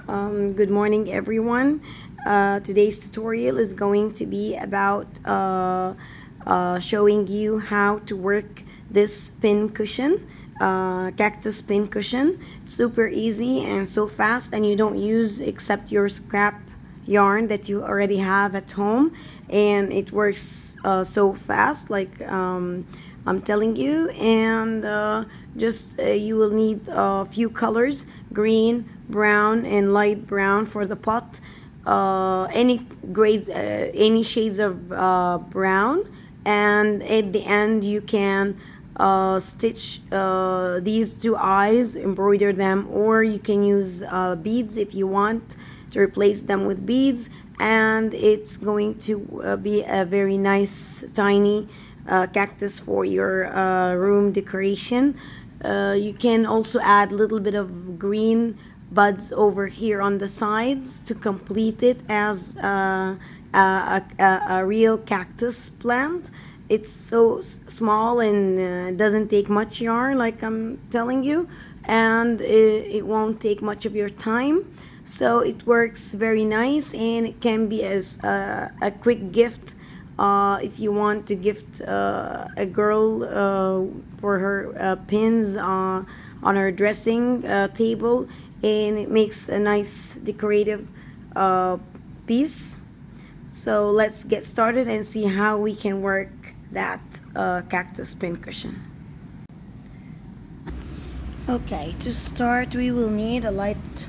Good morning, everyone. Today's tutorial is going to be about showing you how to work this pin cushion, cactus pin cushion. It's super easy and so fast, and you don't use except your scrap yarn that you already have at home, and it works so fast, like I'm telling you. And just you will need a few colors: green, brown, and light brown for the pot. Any grades, any shades of brown, and at the end you can stitch these two eyes, embroider them, or you can use beads if you want to replace them with beads, and it's going to be a very nice tiny cactus for your room decoration. You can also add a little bit of green buds over here on the sides to complete it as a real cactus plant. It's so small and doesn't take much yarn, like I'm telling you, and it won't take much of your time. So it works very nice, and it can be as a quick gift if you want to gift a girl for her pins on her dressing table, and it makes a nice decorative piece. So let's get started and see how we can work that cactus pin cushion. Okay, to start we will need a light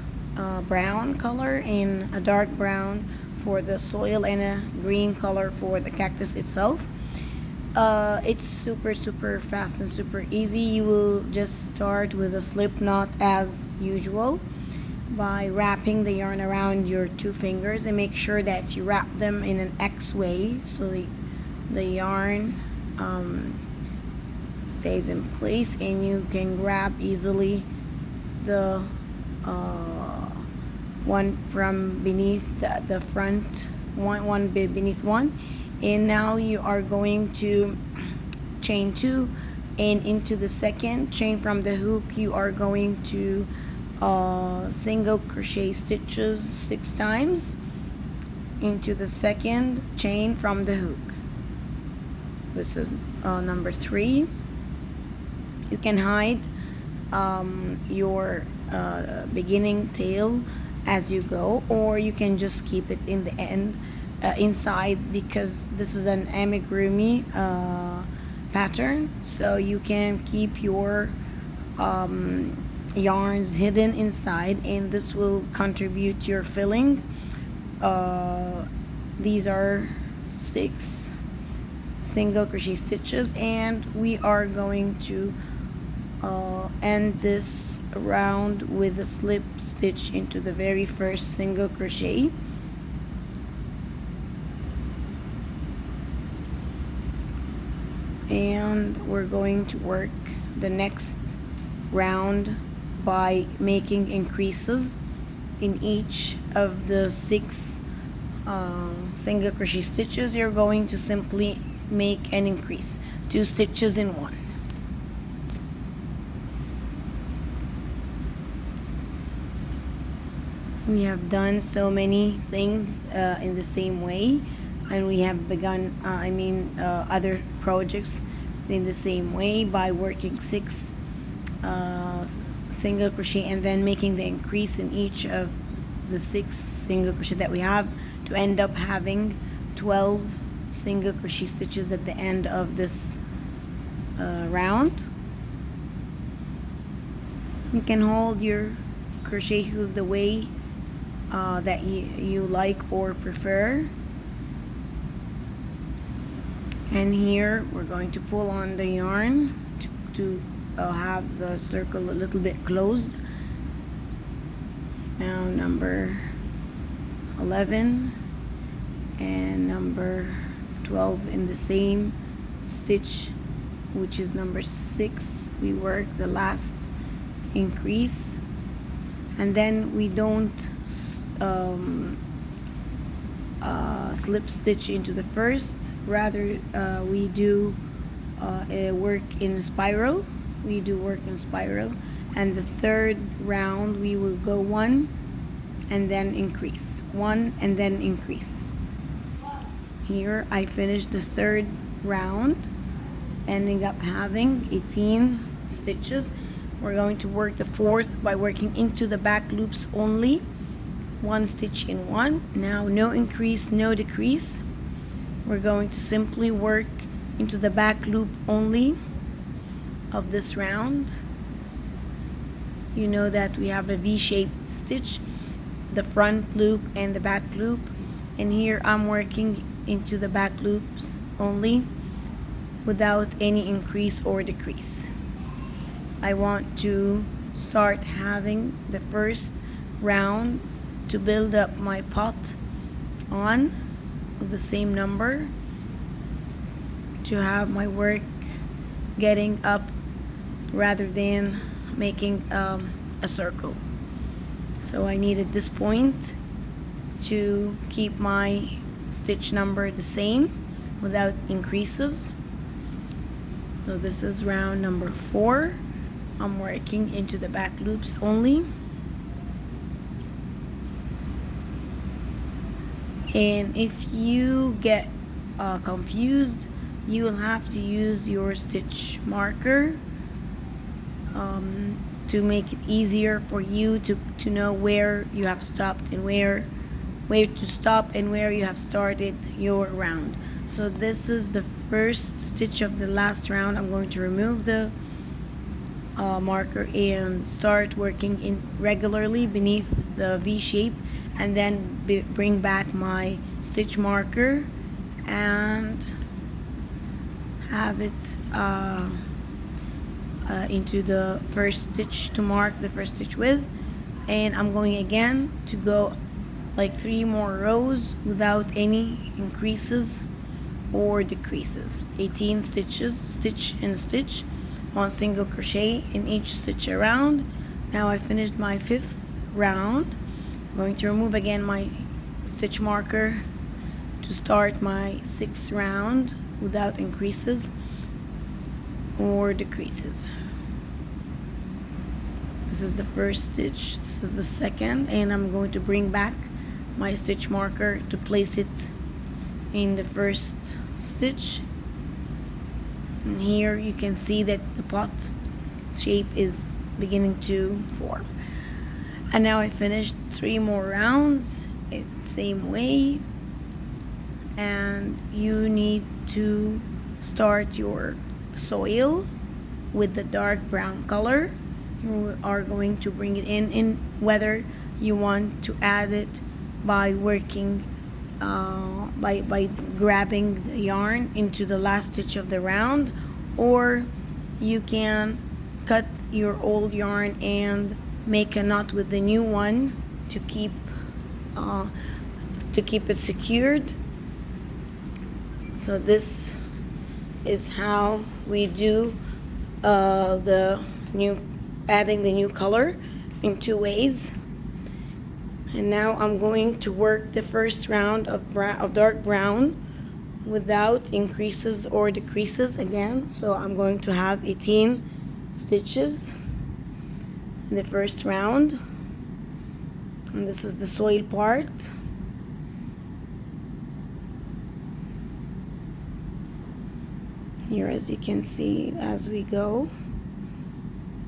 brown color and a dark brown for the soil, and a green color for the cactus itself. It's super fast and super easy. You will just start with a slip knot as usual by wrapping the yarn around your two fingers, and make sure that you wrap them in an X way so the yarn stays in place, and you can grab easily the one from beneath the front one bit beneath one. And now you are going to chain 2, and into the second chain from the hook you are going to single crochet stitches 6 times into the second chain from the hook. This is number 3. You can hide your beginning tail as you go, or you can just keep it in the end inside, because this is an amigurumi pattern, so you can keep your yarns hidden inside, and this will contribute to your filling. These are 6 single crochet stitches, and we are going to end this round with a slip stitch into the very first single crochet. And we're going to work the next round by making increases in each of the 6 single crochet stitches. You're going to simply make an increase, 2 stitches in one. We have done so many things in the same way, and we have begun other projects in the same way by working 6 single crochet and then making the increase in each of the 6 single crochet that we have, to end up having 12 single crochet stitches at the end of this round. You can hold your crochet hook the way that you like or prefer. And here we're going to pull on the yarn to have the circle a little bit closed. Now number 11 and number 12 in the same stitch, which is number 6, we work the last increase, and then we don't slip stitch into the first, rather we do work in spiral. And the third round we will go 1 and then increase, 1 and then increase. Here I finished the third round, ending up having 18 stitches. We're going to work the fourth by working into the back loops only, 1 stitch in 1. Now no increase, no decrease. We're going to simply work into the back loop only of this round. You know that we have a V-shaped stitch, the front loop and the back loop, and here I'm working into the back loops only without any increase or decrease. I want to start having the first round to build up my pot on with the same number, to have my work getting up rather than making a circle. So I needed this point to keep my stitch number the same without increases. So this is round number 4. I'm working into the back loops only. And if you get confused, you will have to use your stitch marker to make it easier for you to know where you have stopped and where to stop and where you have started your round. So this is the first stitch of the last round. I'm going to remove the marker and start working in regularly beneath the V shape, and then bring back my stitch marker and have it into the first stitch to mark the first stitch with. And I'm going again to go like 3 more rows without any increases or decreases. 18 stitches, stitch and stitch, 1 single crochet in each stitch around. Now I finished my 5th round. I'm going to remove again my stitch marker to start my 6th round without increases or decreases. This is the first stitch, this is the second, and I'm going to bring back my stitch marker to place it in the first stitch. And here you can see that the pot shape is beginning to form. And now I finished 3 more rounds the same way, and you need to start your soil with the dark brown color. You are going to bring it in whether you want to add it by working by grabbing the yarn into the last stitch of the round, or you can cut your old yarn and make a knot with the new one to keep it secured. So this is how we do adding the new color in 2 ways. And now I'm going to work the first round of dark brown without increases or decreases again. So I'm going to have 18 stitches in the first round, and this is the soil part. Here, as you can see as we go,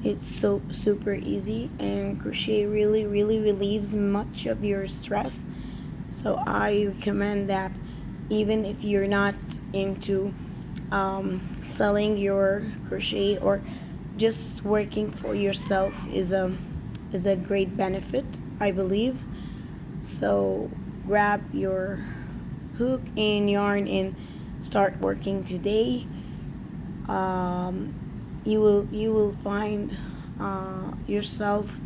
it's so super easy, and crochet really relieves much of your stress. So I recommend that even if you're not into selling your crochet, or just working for yourself is a great benefit, I believe. So grab your hook and yarn and start working today. You will find yourself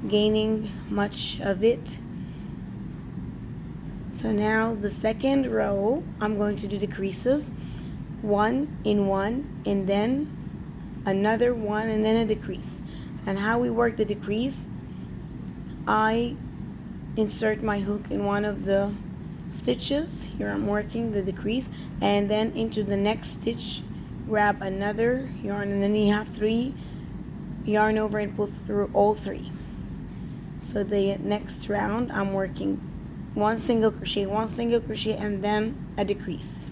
gaining much of it. So now the second row, I'm going to do decreases, 1 in 1, and then another 1, and then a decrease. And how we work the decrease, I insert my hook in one of the stitches. Here I'm working the decrease, and then into the next stitch grab another yarn, and then you have 3, yarn over and pull through all 3. So the next round I'm working one single crochet, and then a decrease.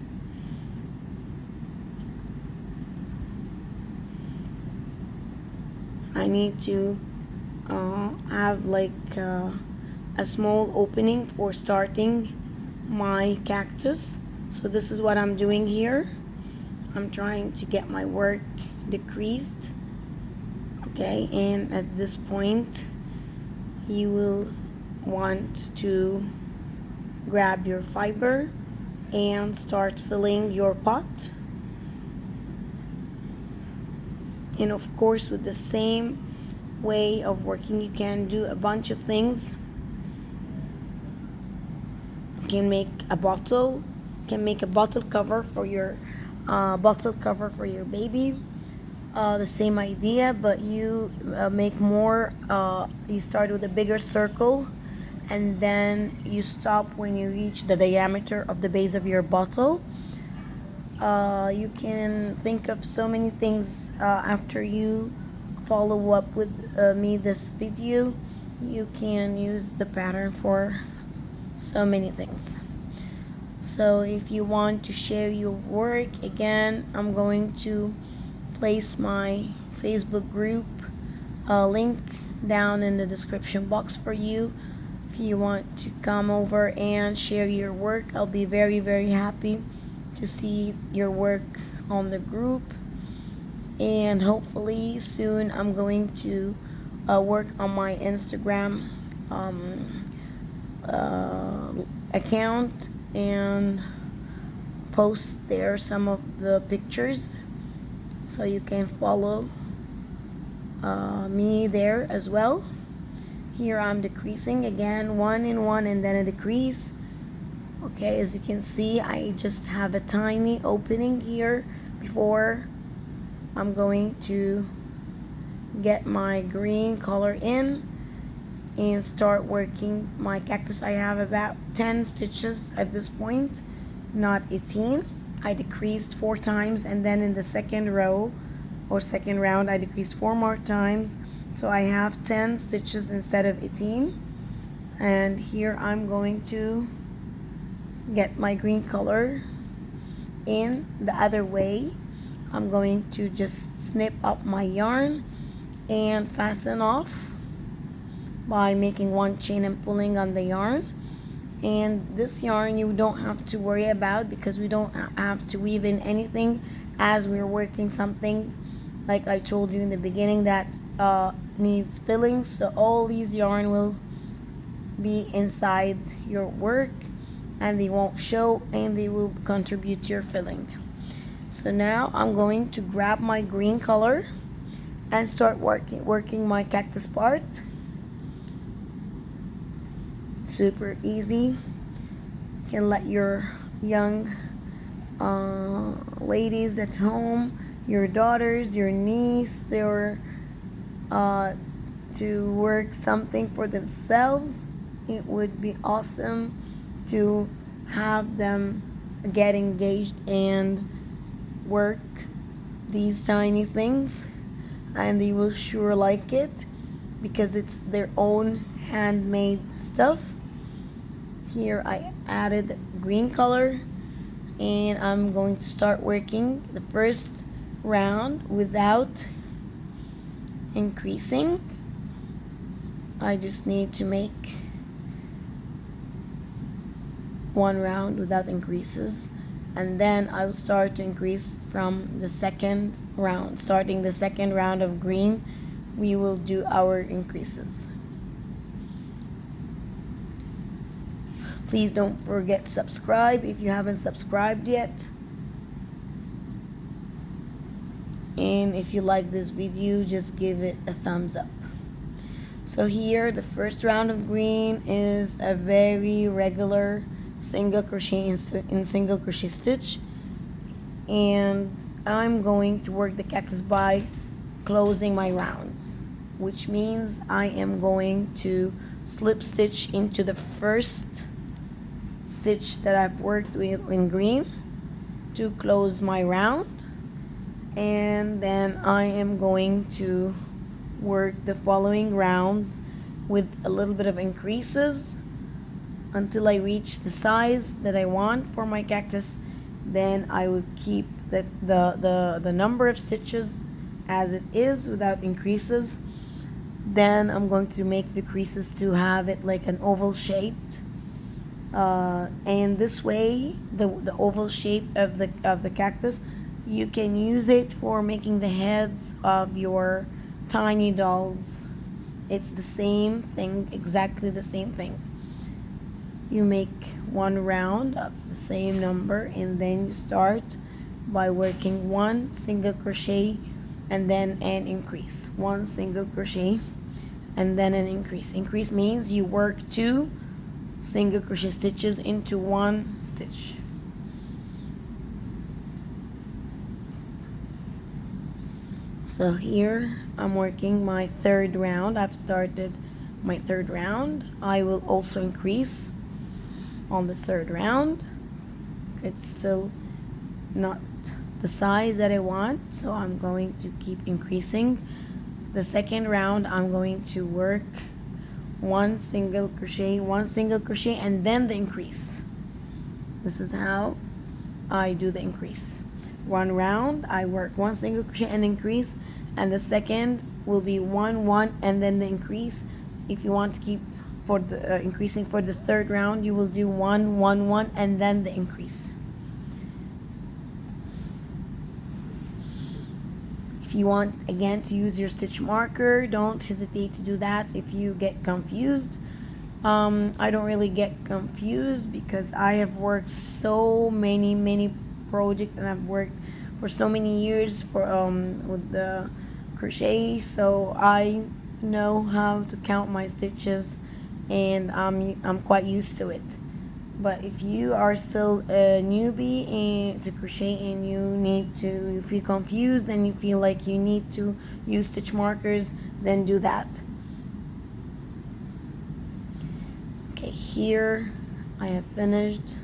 I need to have like a small opening for starting my cactus. So this is what I'm doing here. I'm trying to get my work decreased. Okay, and at this point you will want to grab your fiber and start filling your pot. And of course, with the same way of working, you can do a bunch of things. You can make a bottle, cover for your baby. The same idea, but you make more. You start with a bigger circle, and then you stop when you reach the diameter of the base of your bottle. You can think of so many things after you follow up with me this video. You can use the pattern for so many things. So if you want to share your work, again, I'm going to place my Facebook group link down in the description box for you. If you want to come over and share your work, I'll be very, very happy to see your work on the group. And hopefully soon I'm going to work on my Instagram account and post there some of the pictures, so you can follow me there as well. Here I'm decreasing again, one in one and then a decrease. Okay, as you can see, I just have a tiny opening here before I'm going to get my green color in and start working my cactus. I have about 10 stitches at this point, not 18. I decreased 4 times, and then in the second row or second round I decreased 4 more times, so I have 10 stitches instead of 18. And here I'm going to get my green color in the other way. I'm going to just snip up my yarn and fasten off by making one chain and pulling on the yarn. And this yarn you don't have to worry about, because we don't have to weave in anything as we're working something, like I told you in the beginning, that needs filling. So all these yarn will be inside your work and they won't show, and they will contribute to your filling. So now I'm going to grab my green color and start working my cactus part. Super easy. You can let your young ladies at home, your daughters, your niece, to work something for themselves. It would be awesome to have them get engaged and work these tiny things, and they will sure like it because it's their own handmade stuff. Here I added green color, and I'm going to start working the first round without increasing. I just need to make one round without increases, and then I'll start to increase from the second round. Starting the second round of green, we will do our increases. Please don't forget to subscribe if you haven't subscribed yet. And if you like this video, just give it a thumbs up. So here, the first round of green is a very regular single crochet in single crochet stitch, and I'm going to work the cactus by closing my rounds, which means I am going to slip stitch into the first stitch that I've worked with in green to close my round, and then I am going to work the following rounds with a little bit of increases until I reach the size that I want for my cactus. Then I would keep the number of stitches as it is without increases. Then I'm going to make the creases to have it like an oval shaped, and this way the oval shape of the cactus, you can use it for making the heads of your tiny dolls. It's the same thing, exactly the same thing. You make one round of the same number, and then you start by working one single crochet and then an increase. One single crochet and then an increase. Increase means you work 2 single crochet stitches into one stitch. So here I'm working my 3rd round. I've started my 3rd round. I will also increase on the 3rd round. It's still not the size that I want, so I'm going to keep increasing. The 2nd round I'm going to work one single crochet, and then the increase. This is how I do the increase. One round I work one single crochet and increase, and the second will be one and then the increase. If you want to keep for the increasing for the 3rd round, you will do one and then the increase. If you want again to use your stitch marker, don't hesitate to do that if you get confused. I don't really get confused because I have worked so many projects, and I've worked for so many years for with the crochet, so I know how to count my stitches, and I'm quite used to it. But if you are still a newbie to crochet and you feel confused and you feel like you need to use stitch markers, then do that. Okay, here I have finished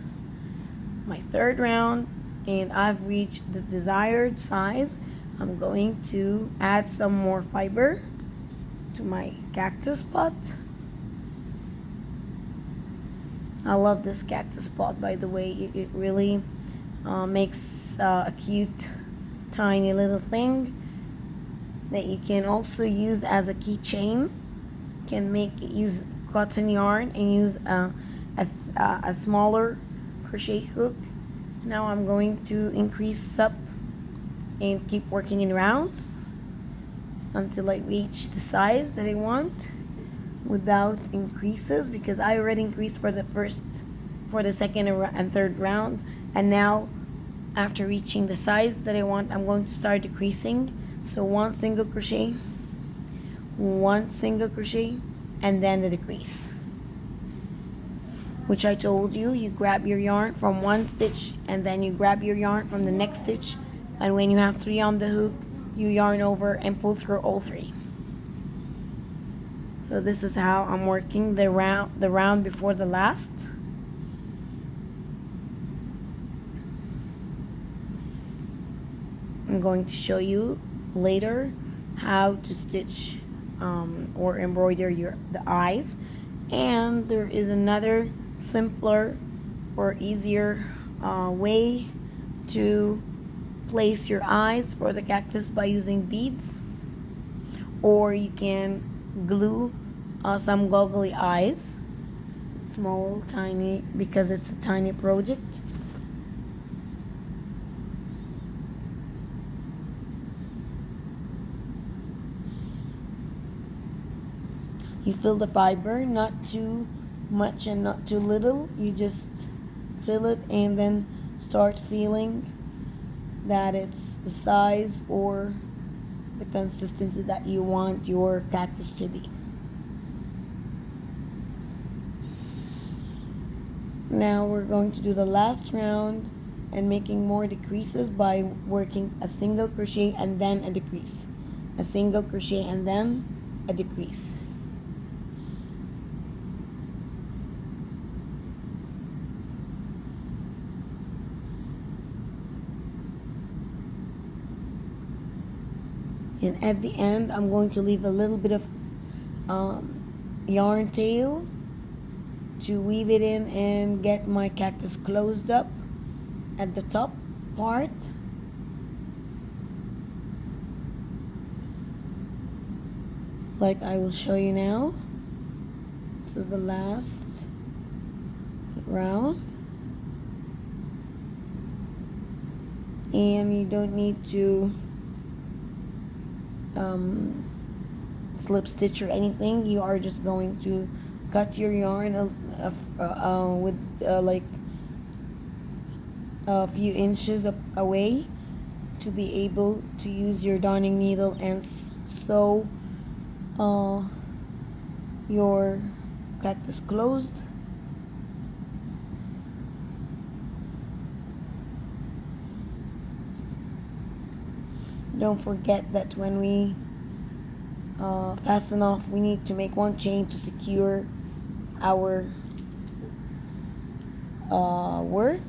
my 3rd round and I've reached the desired size. I'm going to add some more fiber to my cactus pot. I love this cactus pot, by the way. It really makes a cute tiny little thing that you can also use as a keychain. Can use cotton yarn and use a smaller crochet hook. Now I'm going to increase up and keep working in rounds until I reach the size that I want without increases, because I already increased for the 2nd and 3rd rounds, and now after reaching the size that I want, I'm going to start decreasing. So one single crochet, and then the decrease, which I told you, you grab your yarn from one stitch and then you grab your yarn from the next stitch, and when you have 3 on the hook, you yarn over and pull through all 3. So this is how I'm working the round before the last. I'm going to show you later how to stitch or embroider the eyes, and there is another simpler or easier way to place your eyes for the cactus by using beads, or you can glue some goggly eyes, small, tiny, because it's a tiny project. You fill the fiber, not too much and not too little. You just fill it and then start feeling that it's the size or the consistency that you want your cactus to be. Now we're going to do the last round and making more decreases by working a single crochet and then a decrease, a single crochet and then a decrease. And at the end, I'm going to leave a little bit of yarn tail to weave it in and get my cactus closed up at the top part. Like I will show you now. This is the last round. And you don't need to slip stitch or anything. You are just going to cut your yarn with like a few inches away to be able to use your darning needle and sew your cactus closed. Don't forget that when we fasten off, we need to make one chain to secure our work.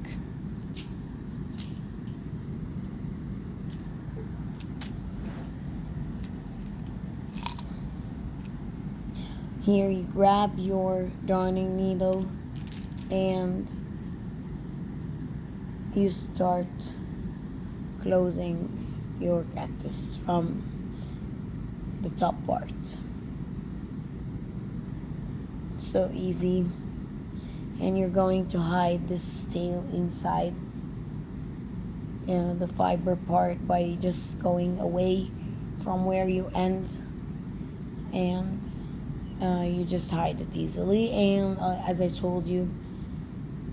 Here you grab your darning needle and you start closing your cactus from the top part. So easy. And you're going to hide this tail inside the fiber part by just going away from where you end, and you just hide it easily. And as I told you,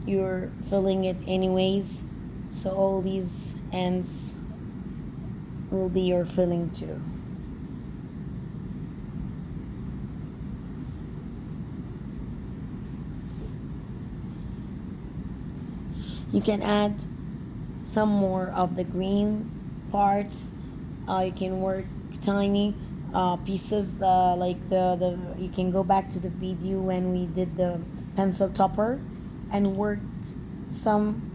you're filling it anyways, so all these ends will be your filling too. You can add some more of the green parts. You can work tiny pieces like the you can go back to the video when we did the pencil topper and work some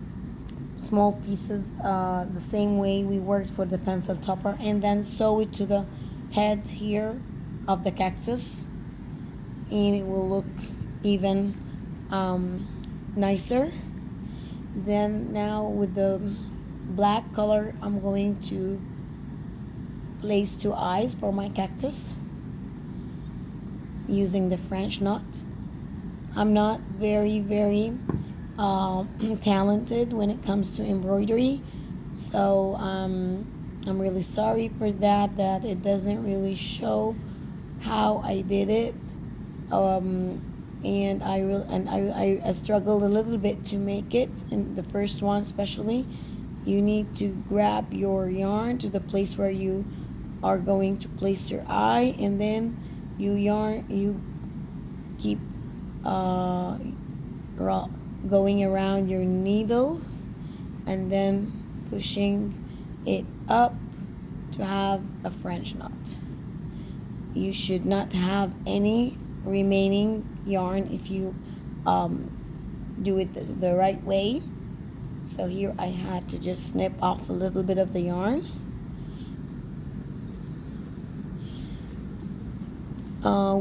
small pieces the same way we worked for the pencil topper, and then sew it to the head here of the cactus, and it will look even nicer. Then now with the black color, I'm going to place 2 eyes for my cactus using the French knot. I'm not very talented when it comes to embroidery, so I'm really sorry for that it doesn't really show how I did it, and I struggled a little bit to make it in the first one. Especially, you need to grab your yarn to the place where you are going to place your eye, and then you keep going around your needle and then pushing it up to have a French knot. You should not have any remaining yarn if you do it the right way. So here I had to just snip off a little bit of the yarn.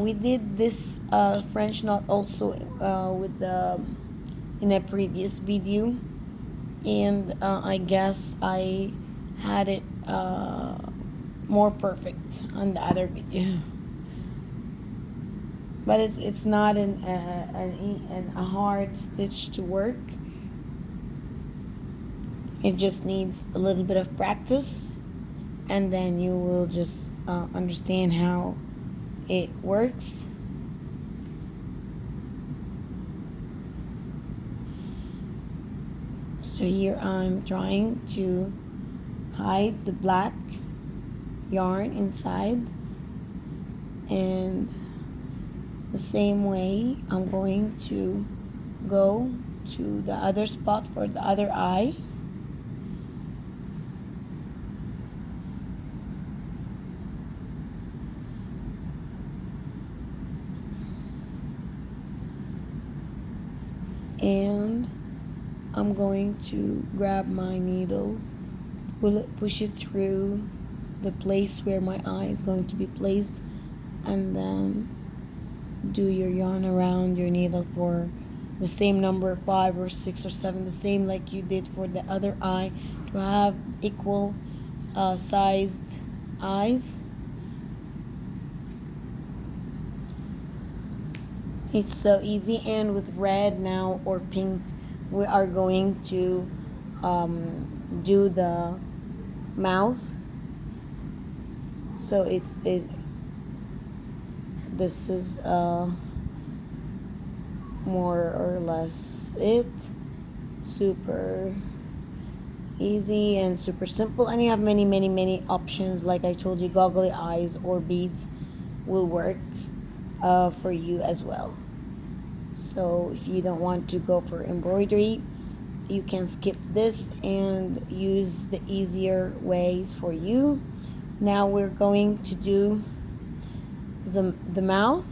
We did this French knot also with in a previous video, and I guess I had it more perfect on the other video. But it's not a hard stitch to work. It just needs a little bit of practice, and then you will just understand how it works. So here I'm trying to hide the black yarn inside, and the same way I'm going to go to the other spot for the other eye. And I'm going to grab my needle, push it through the place where my eye is going to be placed, and then do your yarn around your needle for the same number, 5 or 6 or 7, the same like you did for the other eye, to have equal sized eyes. It's so easy. And with red now or pink, we are going to do the mouth. So this is more or less it. Super easy and super simple, and you have many options. Like I told you, goggly eyes or beads will work for you as well. So if you don't want to go for embroidery, you can skip this and use the easier ways for you. Now we're going to do the mouth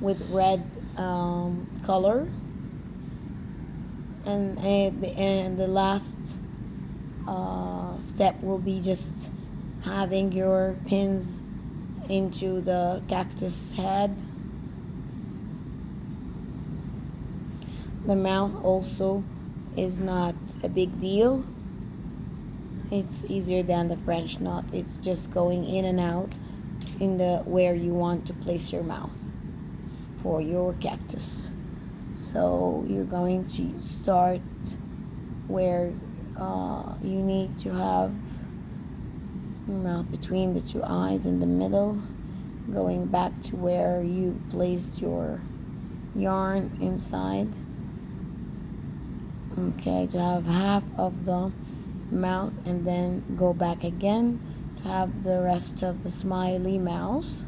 with red color, and the last step will be just having your pins into the cactus head. The mouth also is not a big deal. It's easier than the French knot. It's just going in and out in the where you want to place your mouth for your cactus. So you're going to start where you need to have your mouth between the two eyes in the middle, going back to where you placed your yarn inside. Okay, to have half of the mouth, and then go back again to have the rest of the smiley mouth.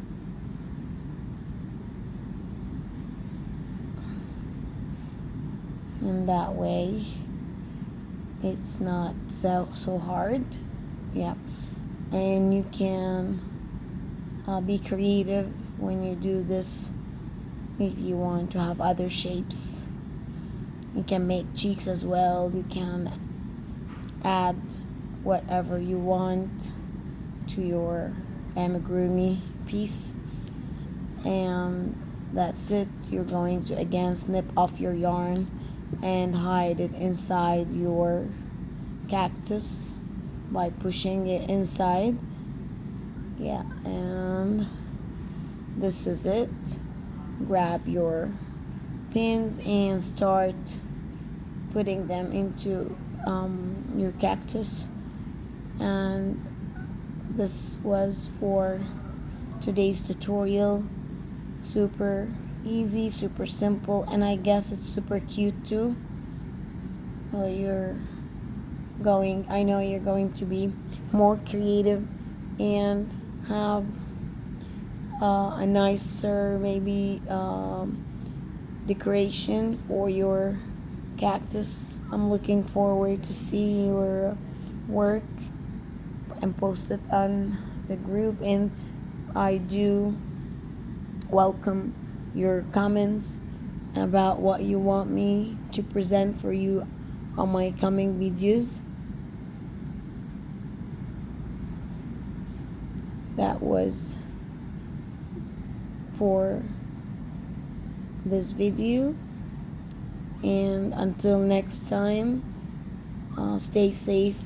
And that way it's not so hard. Yeah, and you can be creative when you do this. If you want to have other shapes, you can make cheeks as well. You can add whatever you want to your amigurumi piece, and that's it. You're going to again snip off your yarn and hide it inside your cactus by pushing it inside. Yeah, and this is it. Grab your pins and start putting them into your cactus. And this was for today's tutorial. Super easy, super simple, and I guess it's super cute too. I know you're going to be more creative and have a nicer maybe decoration for your cactus. I'm looking forward to see your work and post it on the group, and I do welcome your comments about what you want me to present for you on my coming videos. That was for this video, and until next time, stay safe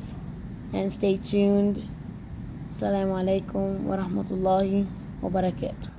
and stay tuned. Assalamu alaikum wa rahmatullahi wa barakatuh.